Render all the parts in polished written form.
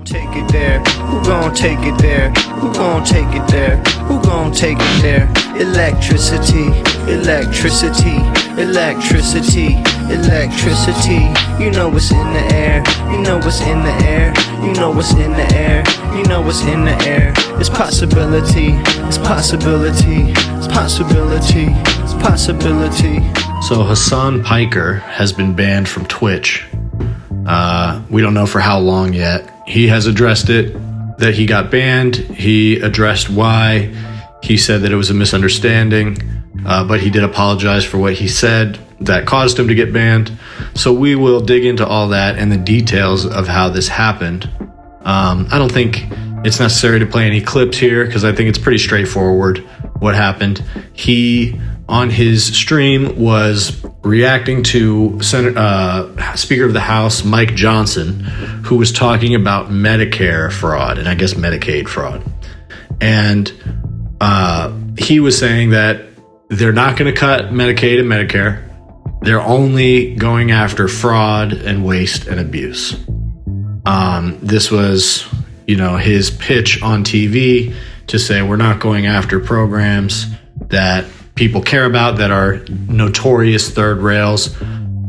Take it there? Who gon' take it there? Who gon' take it there? Who gon' take it there? Electricity, electricity, electricity, electricity. You know what's in the air. You know what's in the air. You know what's in the air. You know what's in the air. It's possibility. It's possibility. It's possibility. It's possibility. So Hasan Piker has been banned from Twitch. We don't know for how long yet. He has addressed it, that he got banned. He addressed why. He said that it was a misunderstanding, but he did apologize for what he said that caused him to get banned. So we will dig into all that and the details of how this happened. I don't think it's necessary to play any clips here because I think it's pretty straightforward what happened. He, on his stream, was reacting to Speaker of the House Mike Johnson, who was talking about Medicare fraud and I guess Medicaid fraud. And he was saying that they're not going to cut Medicaid and Medicare. They're only going after fraud and waste and abuse. This was, his pitch on TV to say we're not going after programs that people care about that are notorious third rails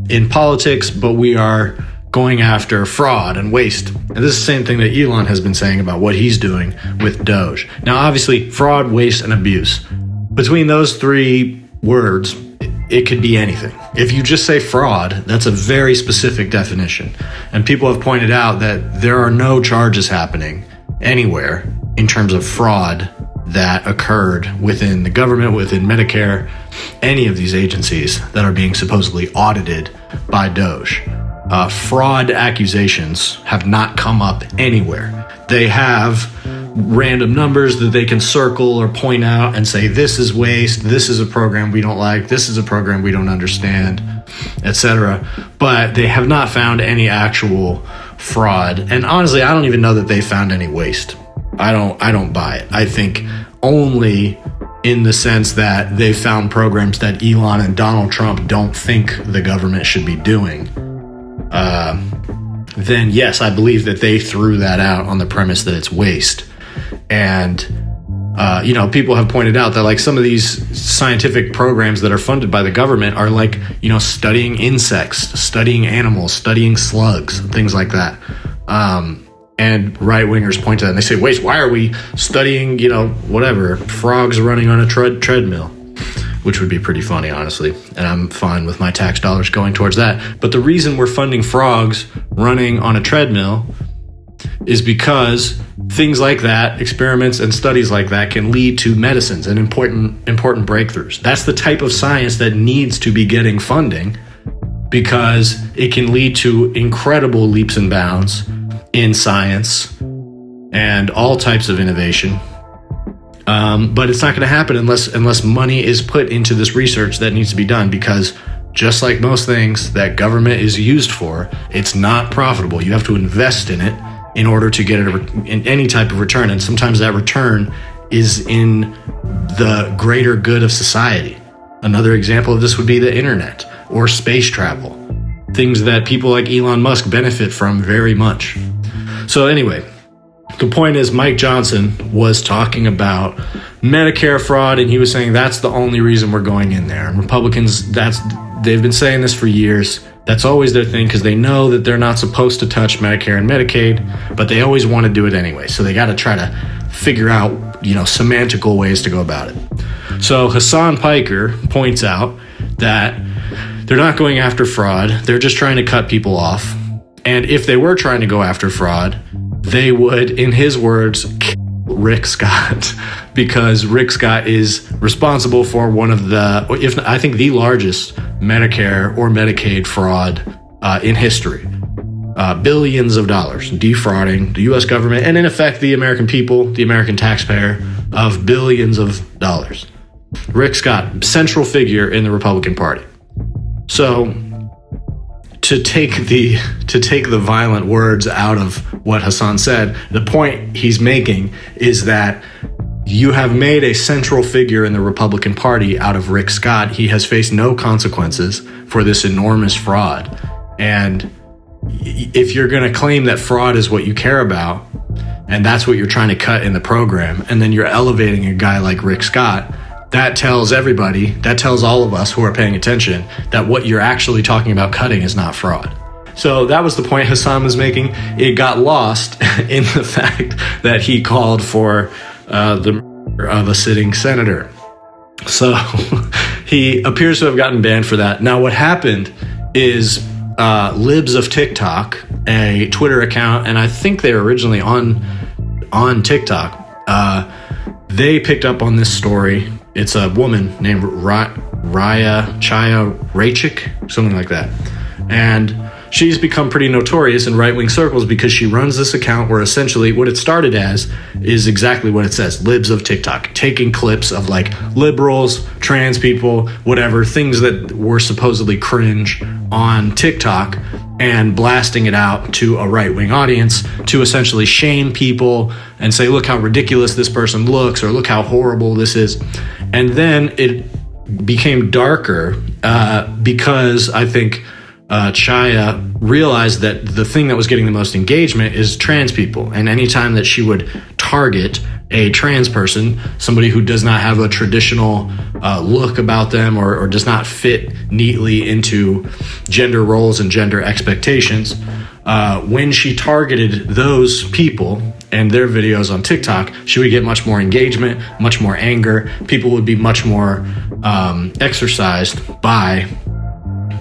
in politics, but we are going after fraud and waste. And this is the same thing that Elon has been saying about what he's doing with Doge. Now, obviously, fraud, waste, and abuse. Between those three words, it could be anything. If you just say fraud, that's a very specific definition. And people have pointed out that there are no charges happening anywhere in terms of fraud that occurred within the government, within Medicare, any of these agencies that are being supposedly audited by Doge. Fraud accusations have not come up anywhere. They have random numbers that they can circle or point out and say, this is waste, this is a program we don't like, this is a program we don't understand, etc. But they have not found any actual fraud. And honestly, I don't even know that they found any waste. I don't buy it. I think only in the sense that they found programs that Elon and Donald Trump don't think the government should be doing. Then yes, I believe that they threw that out on the premise that it's waste. And, people have pointed out that like some of these scientific programs that are funded by the government are like, studying insects, studying animals, studying slugs, things like that. And right-wingers point to that and they say, wait, why are we studying, frogs running on a treadmill? Which would be pretty funny, honestly. And I'm fine with my tax dollars going towards that. But the reason we're funding frogs running on a treadmill is because things like that, experiments and studies like that, can lead to medicines and important breakthroughs. That's the type of science that needs to be getting funding because it can lead to incredible leaps and bounds in science and all types of innovation. But it's not going to happen unless money is put into this research that needs to be done, because just like most things that government is used for, it's not profitable. You have to invest in it in order to get in any type of return. And sometimes that return is in the greater good of society. Another example of this would be the internet or space travel, things that people like Elon Musk benefit from very much. So anyway, the point is Mike Johnson was talking about Medicare fraud, and he was saying that's the only reason we're going in there. And Republicans, they've been saying this for years. That's always their thing because they know that they're not supposed to touch Medicare and Medicaid, but they always want to do it anyway. So they got to try to figure out, semantical ways to go about it. So Hasan Piker points out that they're not going after fraud. They're just trying to cut people off. And if they were trying to go after fraud, they would, in his words, kill Rick Scott, because Rick Scott is responsible for one of I think the largest Medicare or Medicaid fraud in history. Billions of dollars defrauding the U.S. government and, in effect, the American people, the American taxpayer, of billions of dollars. Rick Scott, central figure in the Republican Party. So to take the violent words out of what Hasan said, the point he's making is that you have made a central figure in the Republican Party out of Rick Scott. He has faced no consequences for this enormous fraud. And if you're going to claim that fraud is what you care about, and that's what you're trying to cut in the program, and then you're elevating a guy like Rick Scott, that tells everybody, that tells all of us who are paying attention, that what you're actually talking about cutting is not fraud. So that was the point Hasan was making. It got lost in the fact that he called for the murder of a sitting senator. So he appears to have gotten banned for that. Now what happened is Libs of TikTok, a Twitter account, and I think they were originally on TikTok, they picked up on this story. It's a woman named Chaya Rachik, something like that. And she's become pretty notorious in right-wing circles because she runs this account where essentially what it started as is exactly what it says, Libs of TikTok, taking clips of like liberals, trans people, whatever, things that were supposedly cringe on TikTok and blasting it out to a right-wing audience to essentially shame people and say, look how ridiculous this person looks, or look how horrible this is. And then it became darker because I think Chaya realized that the thing that was getting the most engagement is trans people. And anytime that she would target a trans person, somebody who does not have a traditional look about them or does not fit neatly into gender roles and gender expectations, when she targeted those people and their videos on TikTok, she would get much more engagement, much more anger. People would be much more exercised by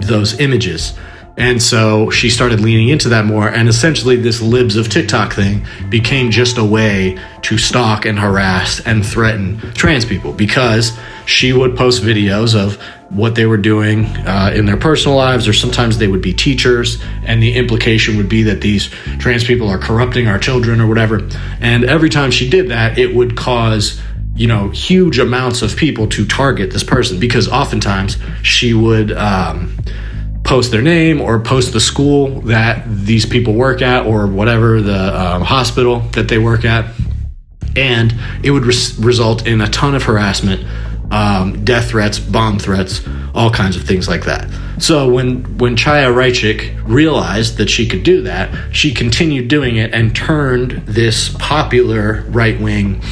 those images. And so she started leaning into that more, and essentially this Libs of TikTok thing became just a way to stalk and harass and threaten trans people, because she would post videos of what they were doing in their personal lives, or sometimes they would be teachers, and the implication would be that these trans people are corrupting our children or whatever. And every time she did that, it would cause huge amounts of people to target this person, because oftentimes she would post their name or post the school that these people work at, or whatever, the hospital that they work at, and it would result in a ton of harassment, death threats, bomb threats, all kinds of things like that. So when Chaya Raichik realized that she could do that, she continued doing it and turned this popular right-wing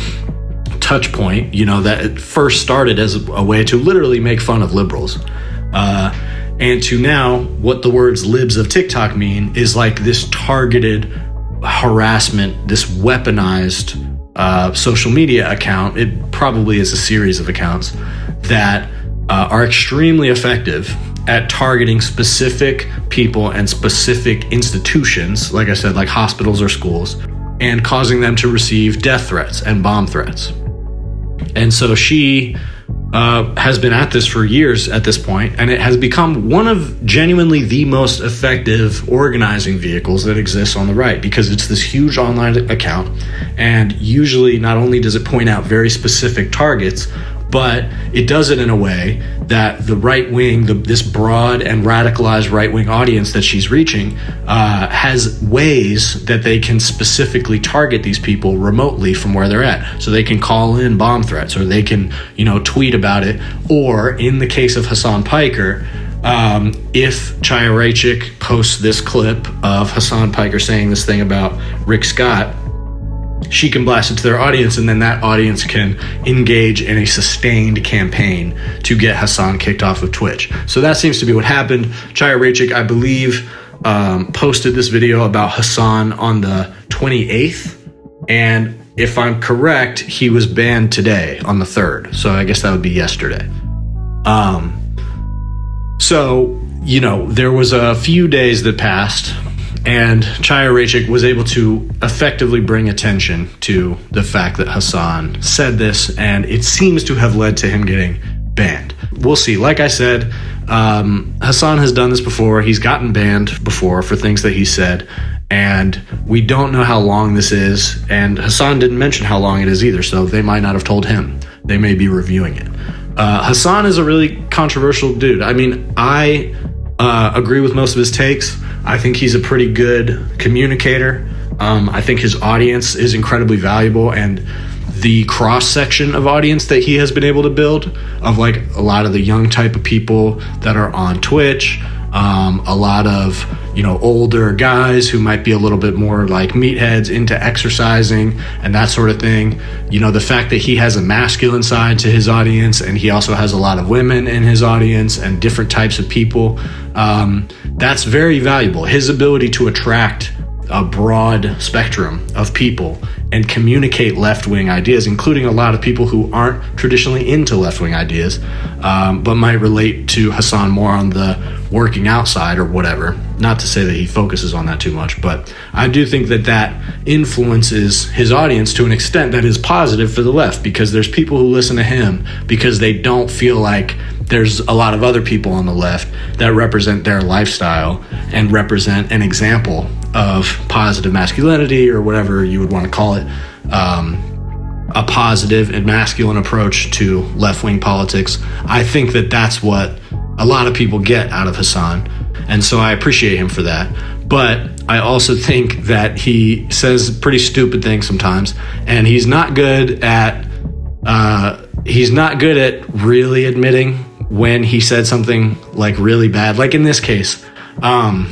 touch point, that it first started as a way to literally make fun of liberals, and to now what the words Libs of TikTok mean is like this targeted harassment, this weaponized social media account. It probably is a series of accounts that are extremely effective at targeting specific people and specific institutions, like I said, like hospitals or schools, and causing them to receive death threats and bomb threats. And so she has been at this for years at this point, and it has become one of genuinely the most effective organizing vehicles that exists on the right, because it's this huge online account, and usually not only does it point out very specific targets, but it does it in a way that the right wing, this broad and radicalized right wing audience that she's reaching, has ways that they can specifically target these people remotely from where they're at. So they can call in bomb threats, or they can, tweet about it. Or in the case of Hasan Piker, if Chaya Raichik posts this clip of Hasan Piker saying this thing about Rick Scott, she can blast it to their audience, and then that audience can engage in a sustained campaign to get Hasan kicked off of Twitch. So that seems to be what happened. Chaya Raichik, I believe, posted this video about Hasan on the 28th, and if I'm correct, he was banned today on the 3rd. So I guess that would be yesterday. So, there was a few days that passed, and Chaya Raichik was able to effectively bring attention to the fact that Hasan said this, and it seems to have led to him getting banned. We'll see. Like I said, Hasan has done this before. He's gotten banned before for things that he said, and we don't know how long this is, and Hasan didn't mention how long it is either, so they might not have told him. They may be reviewing it. Hasan is a really controversial dude. I mean, I agree with most of his takes. I think he's a pretty good communicator. I think his audience is incredibly valuable, and the cross-section of audience that he has been able to build, of like a lot of the young type of people that are on Twitch, a lot of, older guys who might be a little bit more like meatheads into exercising and that sort of thing. The fact that he has a masculine side to his audience, and he also has a lot of women in his audience and different types of people. That's very valuable. His ability to attract a broad spectrum of people and communicate left-wing ideas, including a lot of people who aren't traditionally into left-wing ideas, but might relate to Hasan more on the working out side or whatever. Not to say that he focuses on that too much, but I do think that influences his audience to an extent that is positive for the left, because there's people who listen to him because they don't feel like there's a lot of other people on the left that represent their lifestyle and represent an example of positive masculinity, or whatever you would want to call it, a positive and masculine approach to left-wing politics. I think that that's what a lot of people get out of Hasan, and so I appreciate him for that. But I also think that he says pretty stupid things sometimes, and he's not good at really admitting when he said something like really bad. Like in this case, I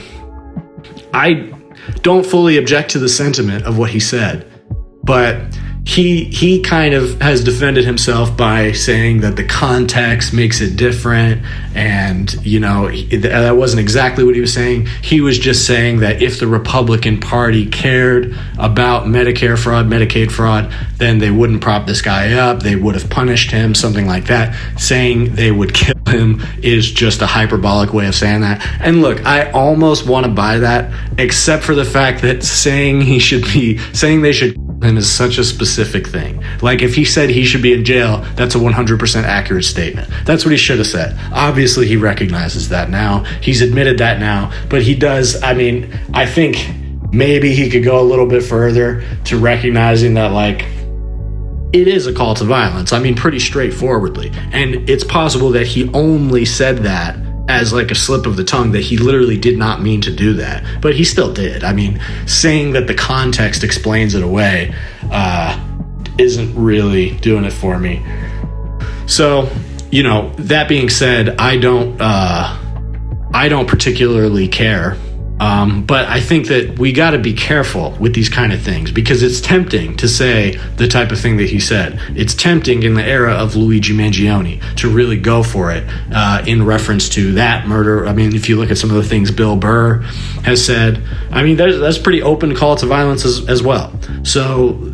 don't fully object to the sentiment of what he said, but he kind of has defended himself by saying that the context makes it different, and that wasn't exactly what he was saying. He was just saying that if the Republican Party cared about Medicare fraud, Medicaid fraud, then they wouldn't prop this guy up, they would have punished him, something like that. Saying they would kill him is just a hyperbolic way of saying that. And look, I almost want to buy that, except for the fact that saying they should him is such a specific thing. Like if he said he should be in jail, that's a 100% accurate statement. That's what he should have said. Obviously he recognizes that now. He's admitted that now, but he does. I mean, I think maybe he could go a little bit further to recognizing that, like, it is a call to violence. I mean, pretty straightforwardly. And it's possible that he only said that as like a slip of the tongue, that he literally did not mean to do that, but he still did. I mean, saying that the context explains it away isn't really doing it for me. So, that being said, I don't particularly care. But I think that we got to be careful with these kind of things, because it's tempting to say the type of thing that he said. It's tempting in the era of Luigi Mangione to really go for it in reference to that murder. I mean, if you look at some of the things Bill Burr has said, I mean, that's pretty open call to violence as well. So,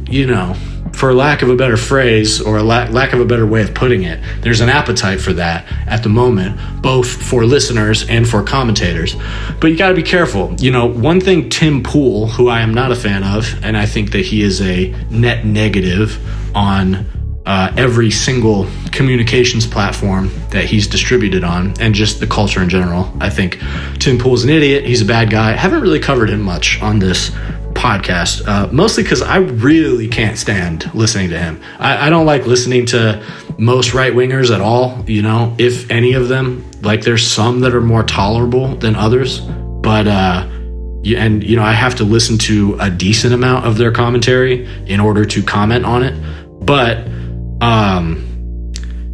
for lack of a better phrase, or lack of a better way of putting it, there's an appetite for that at the moment, both for listeners and for commentators. But you got to be careful. One thing Tim Pool, who I am not a fan of, and I think that he is a net negative on every single communications platform that he's distributed on, and just the culture in general. I think Tim Pool's an idiot. He's a bad guy. I haven't really covered him much on this podcast, mostly because I really can't stand listening to him. I don't like listening to most right-wingers at all, if any of them. Like, there's some that are more tolerable than others, but I have to listen to a decent amount of their commentary in order to comment on it. But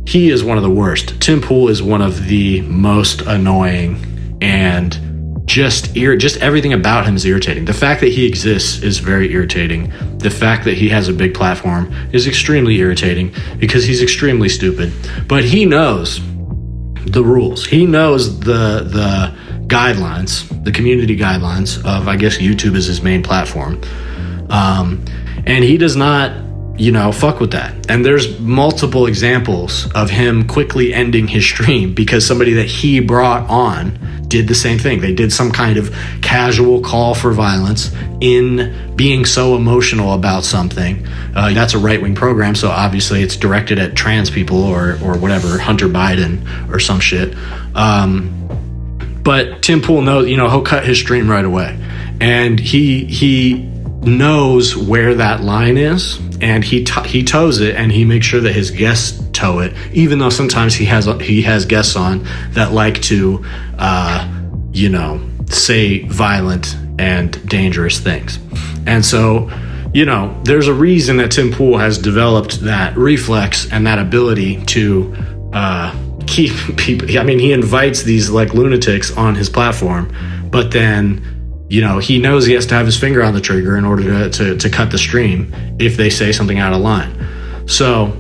he is one of the worst. Tim Pool is one of the most annoying, and just everything about him is irritating. The fact that he exists is very irritating. The fact that he has a big platform is extremely irritating, because he's extremely stupid. But he knows the rules. He knows the guidelines, the community guidelines of, I guess, YouTube is his main platform. And he does not, fuck with that. And there's multiple examples of him quickly ending his stream because somebody that he brought on did the same thing. They did some kind of casual call for violence in being so emotional about something. That's a right-wing program, so obviously it's directed at trans people or whatever, Hunter Biden or some shit. But Tim Pool knows, he'll cut his stream right away. And he knows where that line is, and he toes it, and he makes sure that his guests toe it, even though sometimes he has guests on that like to say violent and dangerous things. And so there's a reason that Tim Pool has developed that reflex and that ability to keep people. I mean, he invites these like lunatics on his platform, but then, you know, he knows he has to have his finger on the trigger in order to cut the stream if they say something out of line. So,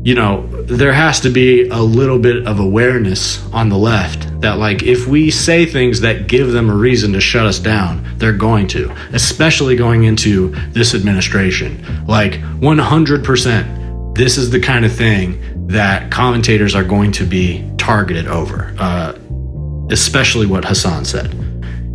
you know, there has to be a little bit of awareness on the left that, like, if we say things that give them a reason to shut us down, they're going to, especially going into this administration. Like, 100%, this is the kind of thing that commentators are going to be targeted over, especially what Hasan said.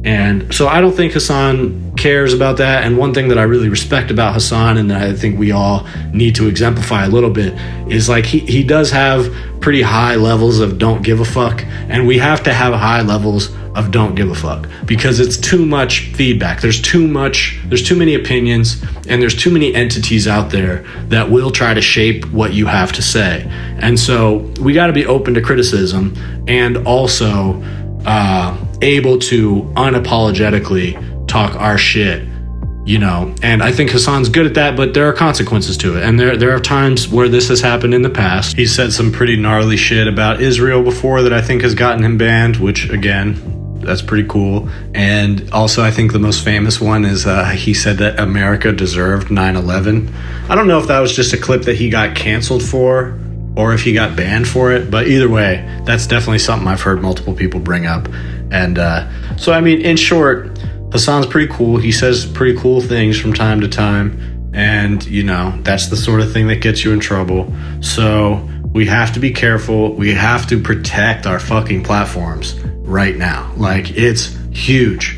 And so I don't think Hasan cares about that. And one thing that I really respect about Hasan, and that I think we all need to exemplify a little bit, is like he does have pretty high levels of don't give a fuck. And we have to have high levels of don't give a fuck, because it's too much feedback. There's too many opinions, and there's too many entities out there that will try to shape what you have to say. And so we got to be open to criticism, and also able to unapologetically talk our shit, you know. And I think Hasan's good at that, but there are consequences to it. And there are times where this has happened in the past. He said some pretty gnarly shit about Israel before that I think has gotten him banned, which, again, that's pretty cool. And also, I think the most famous one is he said that America deserved 9/11. I don't know if that was just a clip that he got canceled for, or if he got banned for it, but either way, that's definitely something I've heard multiple people bring up. And so, I mean, in short, Hasan's pretty cool. He says pretty cool things from time to time, and, you know, that's the sort of thing that gets you in trouble. So we have to be careful. We have to protect our fucking platforms right now. Like, it's huge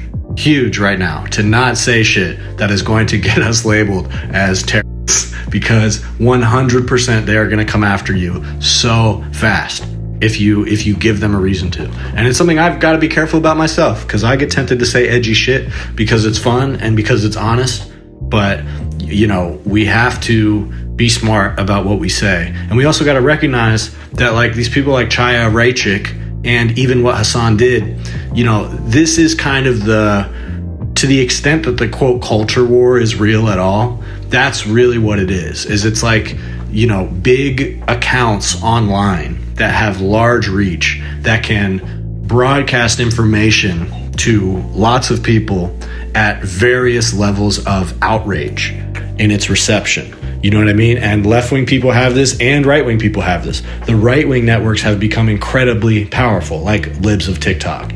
right now to not say shit that is going to get us labeled as terrorists, because 100% they are going to come after you so fast if you give them a reason to. And it's something I've got to be careful about myself, because I get tempted to say edgy shit because it's fun and because it's honest. But, you know, we have to be smart about what we say. And we also got to recognize that, like, these people like Chaya Raichik, and even what Hasan did, you know, this is kind of to the extent that the quote culture war is real at all, that's really what it is it's like, you know, big accounts online that have large reach that can broadcast information to lots of people at various levels of outrage in its reception. You know what I mean? And left-wing people have this, and right-wing people have this. The right-wing networks have become incredibly powerful, like Libs of TikTok,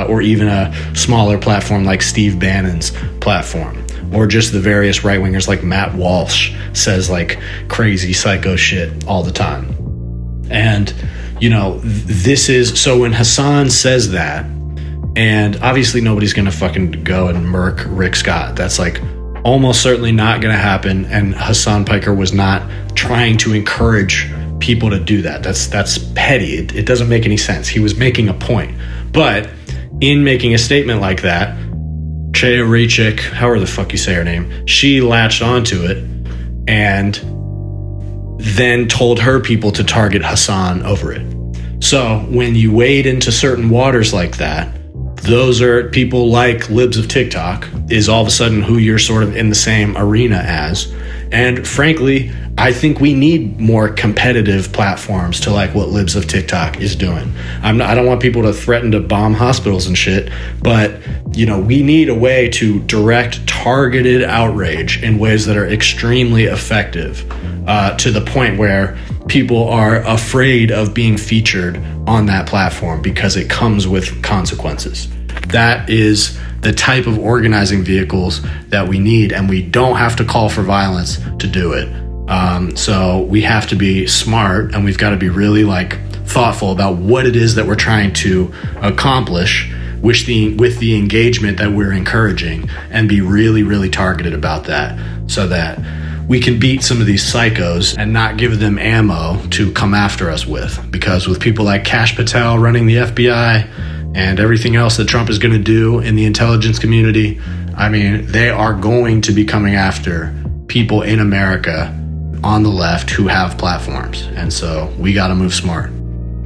or even a smaller platform like Steve Bannon's platform, or just the various right-wingers like Matt Walsh says like crazy psycho shit all the time. And, you know, this is, so when Hasan says that, and obviously nobody's gonna fucking go and murk Rick Scott. That's like almost certainly not gonna happen. And Hasan Piker was not trying to encourage people to do that. That's petty. It doesn't make any sense. He was making a point. But in making a statement like that, Chaya Raichik, however the fuck you say her name, she latched onto it and then told her people to target Hasan over it. So when you wade into certain waters like that, those are people like Libs of TikTok is all of a sudden who you're sort of in the same arena as. And frankly, I think we need more competitive platforms to like what Libs of TikTok is doing. I don't want people to threaten to bomb hospitals and shit, but, you know, we need a way to direct targeted outrage in ways that are extremely effective, to the point where people are afraid of being featured on that platform because it comes with consequences. That is the type of organizing vehicles that we need, and we don't have to call for violence to do it. So we have to be smart, and we've got to be really like thoughtful about what it is that we're trying to accomplish with the engagement that we're encouraging, and be really, really targeted about that, so that we can beat some of these psychos and not give them ammo to come after us with. Because with people like Kash Patel running the FBI and everything else that Trump is going to do in the intelligence community, I mean, they are going to be coming after people in America on the left who have platforms. And so we got to move smart.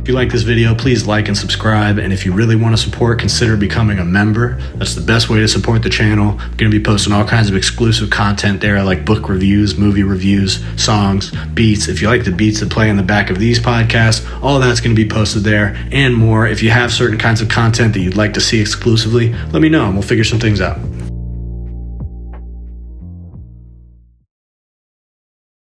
If you like this video, please like and subscribe. And if you really want to support, consider becoming a member. That's the best way to support the channel. I'm going to be posting all kinds of exclusive content there, like book reviews, movie reviews, songs, beats. If you like the beats that play in the back of these podcasts, all that's going to be posted there and more. If you have certain kinds of content that you'd like to see exclusively, let me know and we'll figure some things out.